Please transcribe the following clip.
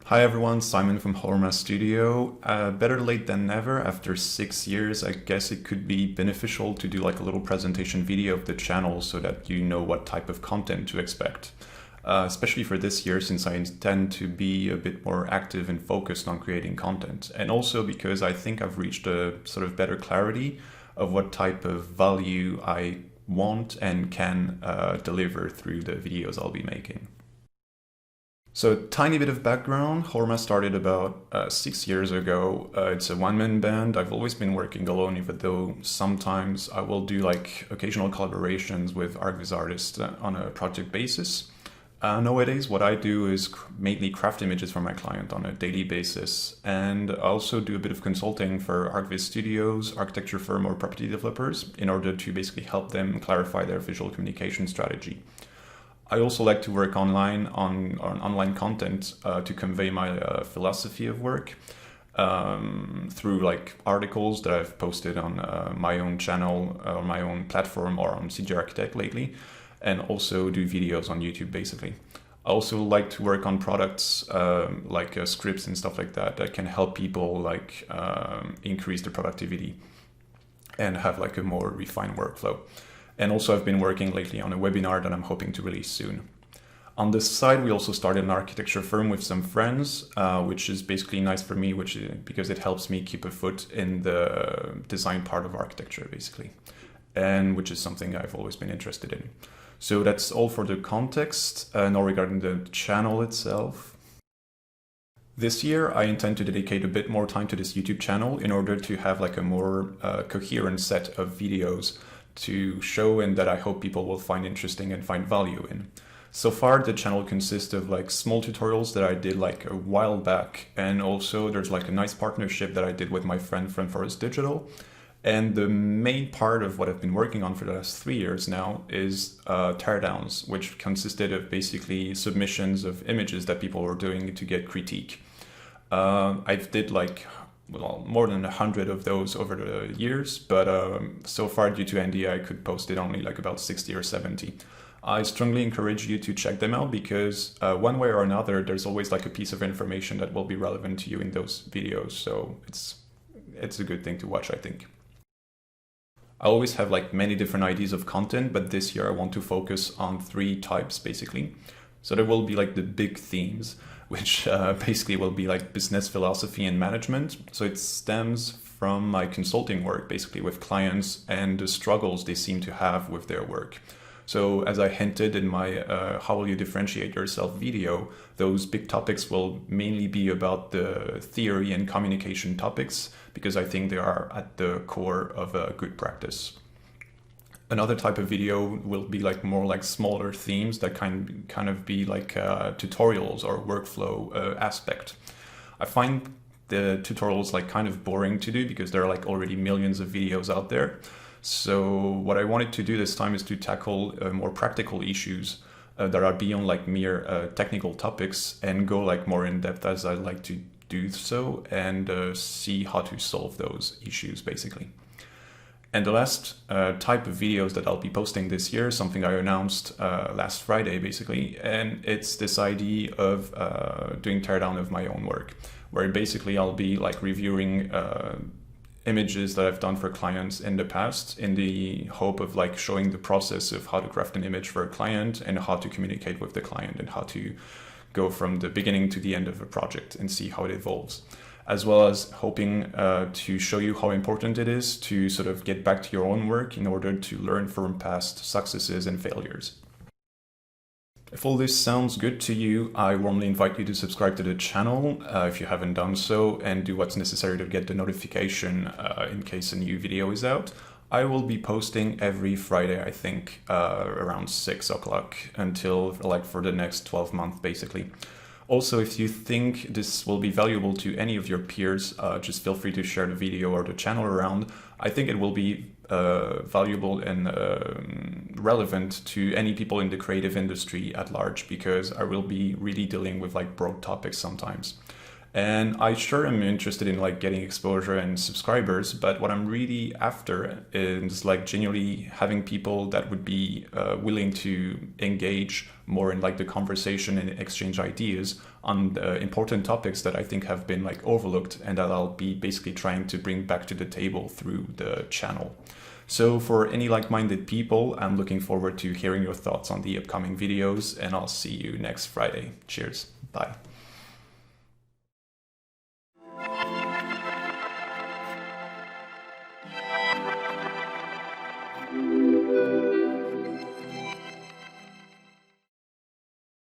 Hi everyone, Simon from Horoma Studio. Better late than never. After 6 years, I guess it could be beneficial to do like a little presentation video of the channel so that you know what type of content to expect. Especially for this year, since I intend to be a bit more active and focused on creating content. And also because I think I've reached a sort of better clarity of what type of value I want and can deliver through the videos I'll be making. So a tiny bit of background, Horoma started about 6 years ago. It's a one-man band. I've always been working alone, even though sometimes I will do like occasional collaborations with archviz artists on a project basis. Nowadays, what I do is mainly craft images for my client on a daily basis. And I also do a bit of consulting for archviz studios, architecture firm or property developers in order to basically help them clarify their visual communication strategy. I also like to work online on online content to convey my philosophy of work through like articles that I've posted on my own channel or my own platform or on CG Architect lately, and also do videos on YouTube basically. I also like to work on products like scripts and stuff like that that can help people like increase their productivity and have like a more refined workflow. And also I've been working lately on a webinar that I'm hoping to release soon. On this side, we also started an architecture firm with some friends, which is basically nice for me, because it helps me keep a foot in the design part of architecture, basically, and which is something I've always been interested in. So that's all for the context. Now regarding the channel itself. This year, I intend to dedicate a bit more time to this YouTube channel in order to have like a more coherent set of videos to show and that I hope people will find interesting and find value in. So far, the channel consists of like small tutorials that I did like a while back, and also there's like a nice partnership that I did with my friend from Forest Digital. And the main part of what I've been working on for the last 3 years now is teardowns, which consisted of basically submissions of images that people were doing to get critique. I've did like more than 100 of those over the years, but so far due to NDA I could post it only like about 60 or 70. I strongly encourage you to check them out because one way or another there's always like a piece of information that will be relevant to you in those videos, so it's a good thing to watch, I think. I always have like many different ideas of content, but this year I want to focus on 3 types basically. So there will be like the big themes, which basically will be like business philosophy and management. So it stems from my consulting work basically with clients and the struggles they seem to have with their work. So as I hinted in my How Will You Differentiate Yourself video, those big topics will mainly be about the theory and communication topics because I think they are at the core of a good practice. Another type of video will be like more like smaller themes that kind of be like tutorials or workflow aspect. I find the tutorials like kind of boring to do because there are like already millions of videos out there. So what I wanted to do this time is to tackle more practical issues that are beyond like mere technical topics and go like more in depth as I like to do so and see how to solve those issues basically. And the last type of videos that I'll be posting this year, something I announced last Friday basically, and it's this idea of doing teardown of my own work, where basically I'll be like reviewing images that I've done for clients in the past in the hope of like showing the process of how to craft an image for a client and how to communicate with the client and how to go from the beginning to the end of a project and see how it evolves, as well as hoping to show you how important it is to sort of get back to your own work in order to learn from past successes and failures. If all this sounds good to you, I warmly invite you to subscribe to the channel if you haven't done so, and do what's necessary to get the notification in case a new video is out. I will be posting every Friday, I think, around 6 o'clock until like for the next 12 months, basically. Also, if you think this will be valuable to any of your peers, just feel free to share the video or the channel around. I think it will be valuable and relevant to any people in the creative industry at large, because I will be really dealing with like broad topics sometimes. And I sure am interested in like getting exposure and subscribers, but what I'm really after is like genuinely having people that would be willing to engage more in like the conversation and exchange ideas on the important topics that I think have been like overlooked and that I'll be basically trying to bring back to the table through the channel. So for any like-minded people, I'm looking forward to hearing your thoughts on the upcoming videos, and I'll see you next Friday. Cheers. Bye.